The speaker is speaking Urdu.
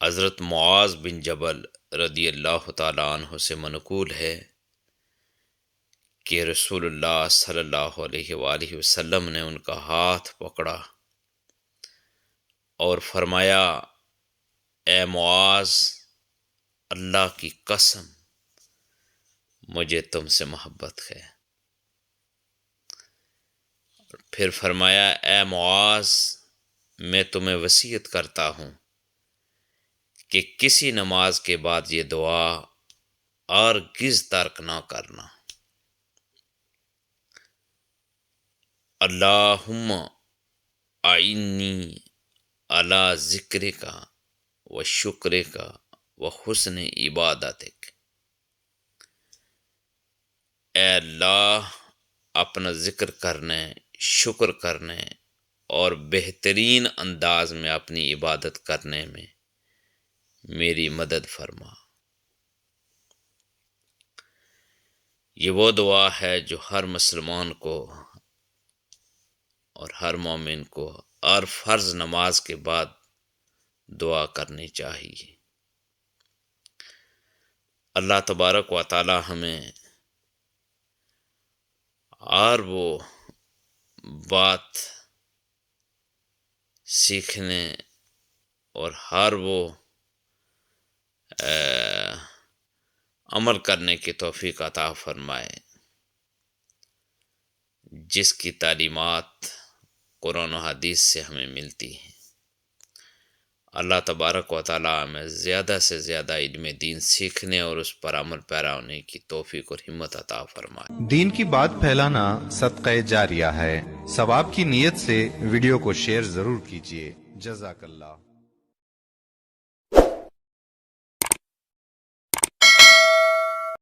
حضرت معاذ بن جبل رضی اللہ تعالیٰ عنہ سے منقول ہے کہ رسول اللہ صلی اللہ علیہ وآلہ وسلم نے ان کا ہاتھ پکڑا اور فرمایا، اے معاذ، اللہ کی قسم مجھے تم سے محبت ہے۔ پھر فرمایا، اے معاذ، میں تمہیں وصیت کرتا ہوں کہ کسی نماز کے بعد یہ دعا ہرگز ترک نہ کرنا۔ اللہم اعنی علی ذکرک و شکرک و حسن عبادتک۔ اے اللہ، اپنا ذکر کرنے، شکر کرنے اور بہترین انداز میں اپنی عبادت کرنے میں میری مدد فرما۔ یہ وہ دعا ہے جو ہر مسلمان کو اور ہر مومن کو ہر فرض نماز کے بعد دعا کرنی چاہیے۔ اللہ تبارک و تعالی ہمیں ہر وہ بات سیکھنے اور ہر وہ عمل کرنے کی توفیق عطا فرمائے جس کی تعلیمات قرآن و حدیث سے ہمیں ملتی ہیں۔ اللہ تبارک و تعالی ہمیں زیادہ سے زیادہ علم دین سیکھنے اور اس پر عمل پیرا ہونے کی توفیق اور ہمت عطا فرمائے۔ دین کی بات پھیلانا صدقہ جاریہ ہے، ثواب کی نیت سے ویڈیو کو شیئر ضرور کیجیے۔ جزاک اللہ۔